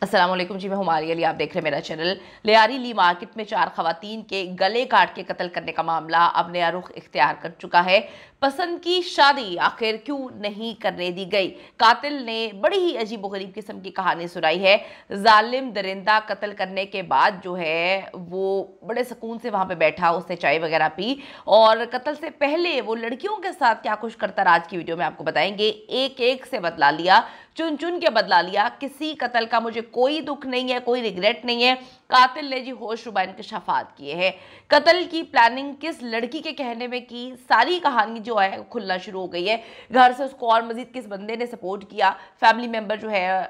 अस्सलाम वालेकुम जी, मैं हुमारी अली, आप देख रहे हैं मेरा चैनल। लियारी ली मार्केट में 4 खवातीन के गले काट के कत्ल करने का मामला अब नया रुख इख्तियार कर चुका है। पसंद की शादी आखिर क्यों नहीं करने दी गई? कातिल ने बड़ी ही अजीबोगरीब किस्म की कहानी सुनाई है। जालिम दरिंदा कत्ल करने के बाद जो है वो बड़े सुकून से वहां पे बैठा, उसने चाय वगैरह पी और कत्ल से पहले वो लड़कियों के साथ क्या कुछ करता रहा आज की वीडियो में आपको बताएंगे। एक एक से बदला लिया, चुन चुन के बदला लिया। किसी कत्ल का मुझे कोई दुख नहीं है, कोई रिग्रेट नहीं है। कातिल ने जी होश रुबा इंकशाफात किए हैं। कत्ल की प्लानिंग किस लड़की के कहने में की, सारी कहानी जो है खुलना शुरू हो गई है। घर से उसको और मजीद किस बंदे ने सपोर्ट किया, फैमिली मेंबर जो है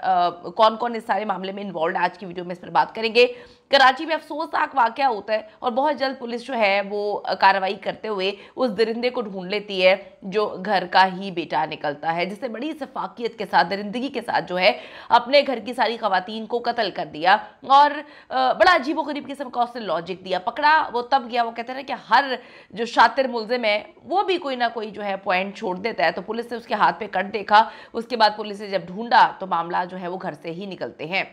कौन कौन इस सारे मामले में इन्वॉल्व, आज की वीडियो में इस पर बात करेंगे। कराची में अफसोसनाक वाकया होता है और बहुत जल्द पुलिस जो है वो कार्रवाई करते हुए उस दरिंदे को ढूंढ लेती है जो घर का ही बेटा निकलता है, जिससे बड़ी सफाकियत के साथ, दरिंदगी के साथ जो है अपने घर की सारी खवातीन को कत्ल कर दिया। और बड़ा अजीबोगरीब किस्म का उसने लॉजिक दिया। पकड़ा वो तब गया, वो कहते हैं कि हर जो शातिर मुलजिम है वो भी कोई ना कोई जो है पॉइंट छोड़ देता है। तो पुलिस ने उसके हाथ पे कट देखा, उसके बाद पुलिस ने जब ढूंढा तो मामला जो है वो घर से ही निकलते हैं।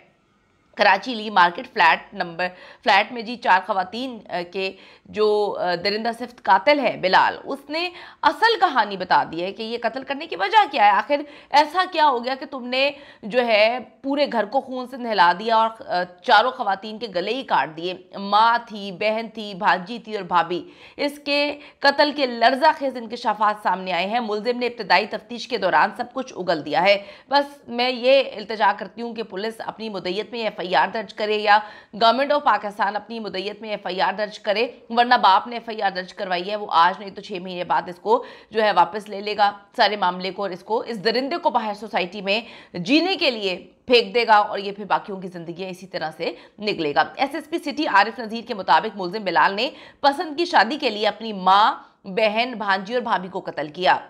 कराची ली मार्केट फ्लैट में जी 4 खवातीन के जो दरिंदा सिफ्त कातिल है बिलाल, उसने असल कहानी बता दी है कि ये कत्ल करने की वजह क्या है। आखिर ऐसा क्या हो गया कि तुमने जो है पूरे घर को खून से नहला दिया और चारों खवातीन के गले ही काट दिए। माँ थी, बहन थी, भांजी थी और भाभी। इसके कत्ल के लर्जाखेज इंकशाफात सामने आए हैं। मुलजिम ने इब्तदाई तफ्तीश के दौरान सब कुछ उगल दिया है। बस मैं ये इल्तिजा करती हूँ कि पुलिस अपनी मुद्दत में एफआईआर दर्ज करे या गवर्नमेंट ऑफ पाकिस्तान अपनी मुद्दत में एफआईआर दर्ज करे, वरना बाप ने एफआईआर दर्ज करवाई है, वो आज नहीं तो 6 महीने बाद इसको जो है वापस ले लेगा सारे मामले को, और इसको इस दरिंदे को बाहर सोसाइटी में जीने के लिए फेंक देगा और ये फिर बाकियों की जिंदगी इसी तरह से निकलेगा। एसएसपी सिटी आरिफ नजीर के मुताबिक मुलजिम बिलाल ने पसंद की शादी के लिए अपनी माँ, बहन, भांजी और भाभी को कत्ल किया।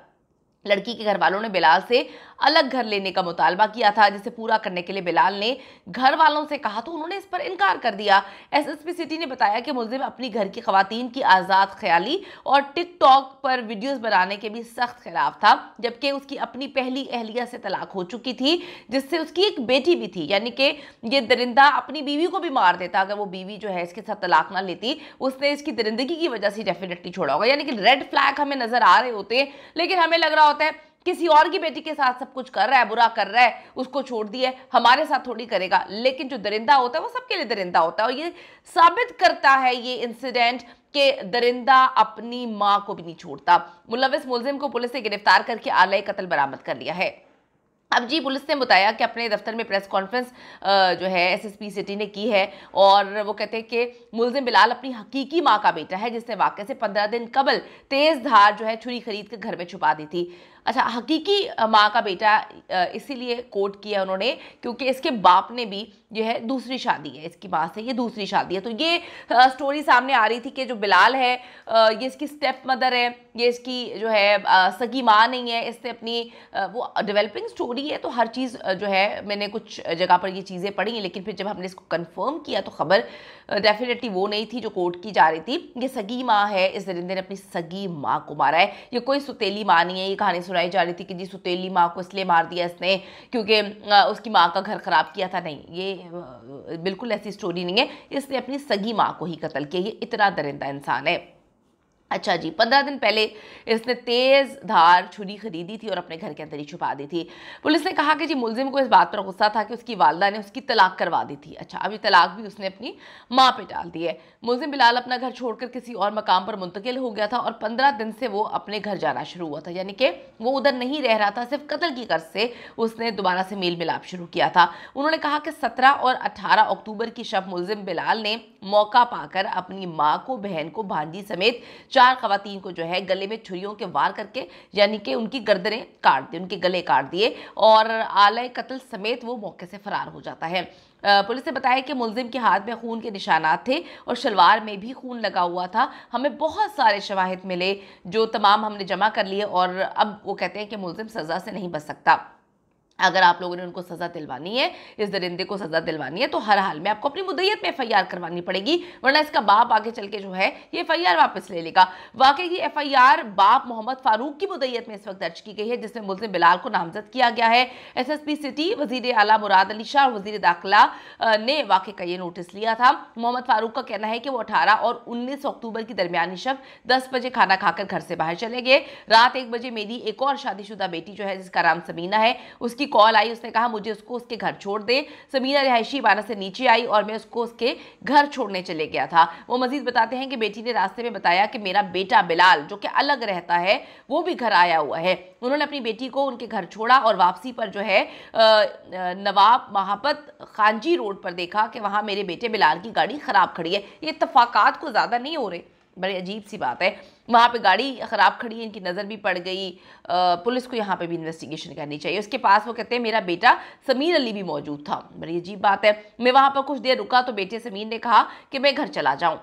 लड़की के घर वालों ने बिलाल से अलग घर लेने का मुतालबा किया था, जिसे पूरा करने के लिए बिलाल ने घर वालों से कहा तो उन्होंने इस पर इनकार कर दिया। एसएसपी सिटी ने बताया कि मुलजिम अपनी घर की खवातीन की आज़ाद ख्याली और टिकटॉक पर वीडियोस बनाने के भी सख्त खिलाफ था, जबकि उसकी अपनी पहली अहलिया से तलाक हो चुकी थी, जिससे उसकी एक बेटी भी थी। यानी कि ये दरिंदा अपनी बीवी को भी मार देता अगर वो बीवी जो है इसके साथ तलाक ना लेती। उसने इसकी दरिंदगी की वजह से डेफिनेटली छोड़ा होगा। यानी कि रेड फ्लैग हमें नजर आ रहे होते हैं, लेकिन हमें लग रहा होता है किसी और की बेटी के साथ सब कुछ कर रहा है, बुरा कर रहा है, उसको छोड़ दिया, हमारे साथ थोड़ी करेगा। लेकिन जो दरिंदा होता है वो सबके लिए दरिंदा होता है, और ये साबित करता है ये इंसिडेंट कि दरिंदा अपनी मां को भी नहीं छोड़ता। मुलविस मुलजिम को पुलिस ने गिरफ्तार करके आलय कत्ल बरामद कर लिया है। अब जी पुलिस ने बताया कि अपने दफ्तर में प्रेस कॉन्फ्रेंस जो है एसएसपी सिटी ने की है, और वो कहते हैं कि मुलजिम बिलाल अपनी हकीकी मां का बेटा है, जिसने वाकये से 15 दिन कबल तेज धार जो है छुरी खरीद कर घर में छुपा दी थी। अच्छा, हकीकी माँ का बेटा इसीलिए कोट किया उन्होंने क्योंकि इसके बाप ने भी जो है दूसरी शादी है, इसकी माँ से ये दूसरी शादी है। तो ये स्टोरी सामने आ रही थी कि जो बिलाल है ये इसकी स्टेप मदर है, ये इसकी जो है सगी माँ नहीं है। इसने अपनी वो डेवलपिंग स्टोरी है, तो हर चीज़ जो है मैंने कुछ जगह पर ये चीज़ें पढ़ी, लेकिन फिर जब हमने इसको कंफर्म किया तो खबर डेफिनेटली वो नहीं थी जो कोट की जा रही थी। ये सगी माँ है, इस दरिंदे ने अपनी सगी माँ को मारा है। ये कोई सुतेली माँ नहीं है। ये कहानी सुनाई जा रही थी कि जी सुतेली माँ को इसलिए मार दिया इसने क्योंकि उसकी माँ का घर खराब किया था। नहीं, ये बिल्कुल ऐसी स्टोरी नहीं है। इसने अपनी सगी माँ को ही कत्ल किया। ये इतना दरिंदा इंसान है। अच्छा जी, 15 दिन पहले इसने तेज धार छुरी खरीदी थी और अपने घर के अंदर ही छुपा दी थी। पुलिस ने कहा कि जी मुलजिम को इस बात पर गुस्सा था कि उसकी वालदा ने उसकी तलाक करवा दी थी। अच्छा, अभी तलाक भी उसने अपनी माँ पे डाल दी है। मुलजिम बिलाल अपना घर छोड़कर किसी और मकाम पर मुंतकिल हो गया था और 15 दिन से वो अपने घर जाना शुरू हुआ था। यानी कि वो उधर नहीं रह रहा था, सिर्फ कत्ल की गर्ज से उसने दोबारा से मेल मिलाप शुरू किया था। उन्होंने कहा कि 17 और 18 अक्टूबर की शब मुलजिम बिलाल ने मौका पाकर अपनी माँ को, बहन को, भांजी समेत 4 खवातीन को जो है गले में छुरियों के वार करके यानी कि उनकी गर्दनें काट दी, उनके गले काट दिए और आलय कत्ल समेत वो मौके से फरार हो जाता है। पुलिस ने बताया कि मुलजिम के हाथ में खून के निशानात थे और शलवार में भी खून लगा हुआ था। हमें बहुत सारे शवाहिद मिले जो तमाम हमने जमा कर लिए और अब वो कहते हैं कि मुलजिम सजा से नहीं बच सकता। अगर आप लोगों ने उनको सजा दिलवानी है, इस दरिंदे को सजा दिलवानी है, तो हर हाल में आपको अपनी मुद्दईयत में एफआईआर करवानी पड़ेगी, वरना इसका बाप आगे चल के जो है ये एफआईआर वापस ले लेगा। वाकई की एफआईआर बाप मोहम्मद फारूक की मुद्दईयत में इस वक्त दर्ज की गई है, जिसमें मुल्जिम बिलाल को नामजद किया गया है। एसएसपी सिटी वजीर आला मुराद अली शाह और वजीर दाखिला ने वाकई का ये नोटिस लिया था। मोहम्मद फारूक का कहना है कि वो 18 और 19 अक्टूबर की दरमियानी शब 10 बजे खाना खाकर घर से बाहर चले गए। रात 1 बजे मेरी एक और शादीशुदा बेटी जो है, जिसका नाम समीना है, उसकी कॉल आई। उसने कहा मुझे उसको उसके घर छोड़ दे। समीना रिहायशी इमारत से नीचे आई और मैं उसको उसके घर छोड़ने चले गया था। वो मजीद बताते हैं कि बेटी ने रास्ते में बताया कि मेरा बेटा बिलाल, जो कि अलग रहता है, वो भी घर आया हुआ है। उन्होंने अपनी बेटी को उनके घर छोड़ा और वापसी पर जो है नवाब महापत खानजी रोड पर देखा कि वहां मेरे बेटे बिलाल की गाड़ी खराब खड़ी है। ये इत्तफाकात को ज्यादा नहीं हो रहे, बड़ी अजीब सी बात है। वहाँ पे गाड़ी ख़राब खड़ी है, इनकी नज़र भी पड़ गई। पुलिस को यहाँ पे भी इन्वेस्टिगेशन करनी चाहिए। उसके पास वो कहते हैं मेरा बेटा समीर अली भी मौजूद था। बड़ी अजीब बात है। मैं वहाँ पर कुछ देर रुका तो बेटे समीर ने कहा कि मैं घर चला जाऊँ।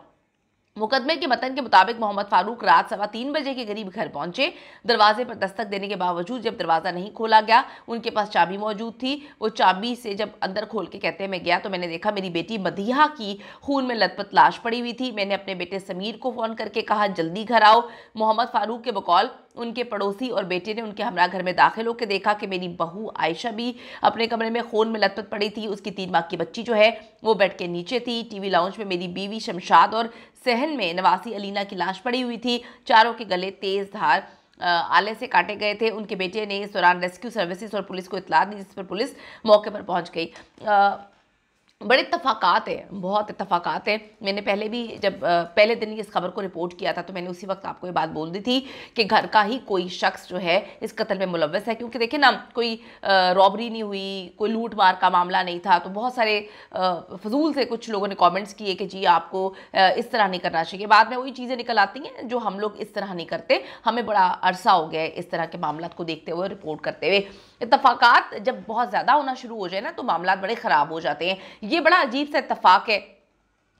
मुकदमे के मतन के मुताबिक मोहम्मद फारूक रात 3:15 बजे के करीब घर पहुंचे। दरवाजे पर दस्तक देने के बावजूद जब दरवाज़ा नहीं खोला गया, उनके पास चाबी मौजूद थी। वो चाबी से जब अंदर खोल के कहते हैं मैं गया तो मैंने देखा मेरी बेटी मदीहा की खून में लथपथ लाश पड़ी हुई थी। मैंने अपने बेटे समीर को फ़ोन करके कहा जल्दी घर आओ। मोहम्मद फारूक के बकौल उनके पड़ोसी और बेटे ने उनके हमरा घर में दाखिल होकर देखा कि मेरी बहू आयशा भी अपने कमरे में खून में लथपथ पड़ी थी। उसकी 3 माह की बच्ची जो है वो बेड के नीचे थी। टीवी लाउंज में मेरी बीवी शमशाद और सहन में नवासी अलीना की लाश पड़ी हुई थी। चारों के गले तेज धार आले से काटे गए थे। उनके बेटे ने इस दौरान रेस्क्यू सर्विसेज और पुलिस को इत्तला दी, जिस पर पुलिस मौके पर पहुंच गई। बड़े इत्तफाकात हैं, बहुत इत्तफाकात हैं। मैंने पहले भी जब पहले दिन इस खबर को रिपोर्ट किया था तो मैंने उसी वक्त आपको ये बात बोल दी थी कि घर का ही कोई शख्स जो है इस कत्ल में मुलव्वस है, क्योंकि देखिए ना कोई रॉबरी नहीं हुई, कोई लूट मार का मामला नहीं था। तो बहुत सारे फजूल से कुछ लोगों ने कमेंट्स किए कि जी आपको इस तरह नहीं करना चाहिए। बाद में वही चीज़ें निकल आती हैं जो हम लोग इस तरह नहीं करते। हमें बड़ा अरसा हो गया है इस तरह के मामला को देखते हुए, रिपोर्ट करते हुए। इत्तफाकात जब बहुत ज़्यादा होना शुरू हो जाए ना तो मामला बड़े ख़राब हो जाते हैं। ये बड़ा अजीब सा इत्तफाक है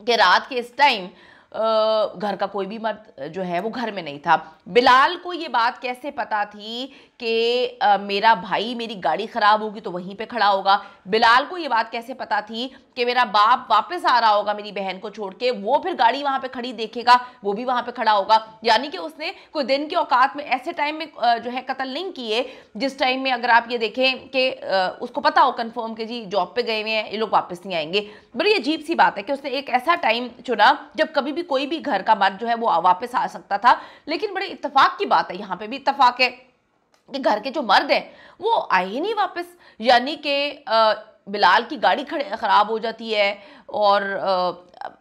कि रात के इस टाइम घर का कोई भी मर्द जो है वो घर में नहीं था। बिलाल को ये बात कैसे पता थी कि मेरा भाई मेरी गाड़ी ख़राब होगी तो वहीं पे खड़ा होगा? बिलाल को ये बात कैसे पता थी कि मेरा बाप वापस आ रहा होगा मेरी बहन को छोड़ के, वो फिर गाड़ी वहाँ पे खड़ी देखेगा, वो भी वहाँ पे खड़ा होगा? यानी कि उसने कोई दिन के औकात में ऐसे टाइम में जो है कत्ल नहीं किए जिस टाइम में अगर आप ये देखें कि उसको पता हो कन्फर्म कि जी जॉब पे गए हुए हैं, ये लोग वापस नहीं आएंगे। बड़ी अजीब सी बात है कि उसने एक ऐसा टाइम चुना जब कभी भी कोई भी घर का मर्द जो है वो वापस आ सकता था। लेकिन बड़े इत्तेफाक की बात है, यहाँ पे भी इत्तेफाक है कि घर के जो मर्द हैं वो आए ही नहीं वापस। यानी कि बिलाल की गाड़ी खराब हो जाती है और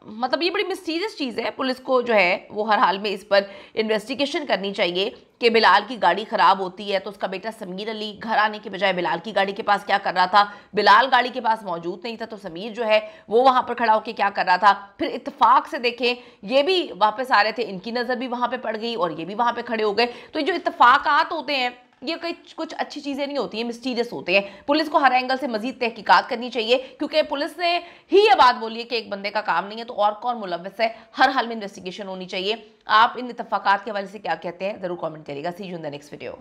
मतलब ये बड़ी मिस्टीरियस चीज़ है। पुलिस को जो है वो हर हाल में इस पर इन्वेस्टिगेशन करनी चाहिए कि बिलाल की गाड़ी ख़राब होती है तो उसका बेटा समीर अली घर आने के बजाय बिलाल की गाड़ी के पास क्या कर रहा था? बिलाल गाड़ी के पास मौजूद नहीं था तो समीर जो है वो वहाँ पर खड़ा होकर क्या कर रहा था? फिर इत्तेफाक से देखें ये भी वापस आ रहे थे, इनकी नज़र भी वहाँ पर पड़ गई और ये भी वहाँ पर खड़े हो गए। तो ये जो इत्तेफाकात होते हैं ये कुछ अच्छी चीज़ें नहीं होती हैं, मिस्टीरियस होते हैं। पुलिस को हर एंगल से मजीद तहकीकात करनी चाहिए, क्योंकि पुलिस ने ही ये बात बोली है कि एक बंदे का काम नहीं है तो और कौन मुलव्वस है। हर हाल में इन्वेस्टिगेशन होनी चाहिए। आप इन इत्तफाकात के हवाले से क्या कहते हैं ज़रूर कमेंट करिएगा। See you in the next video.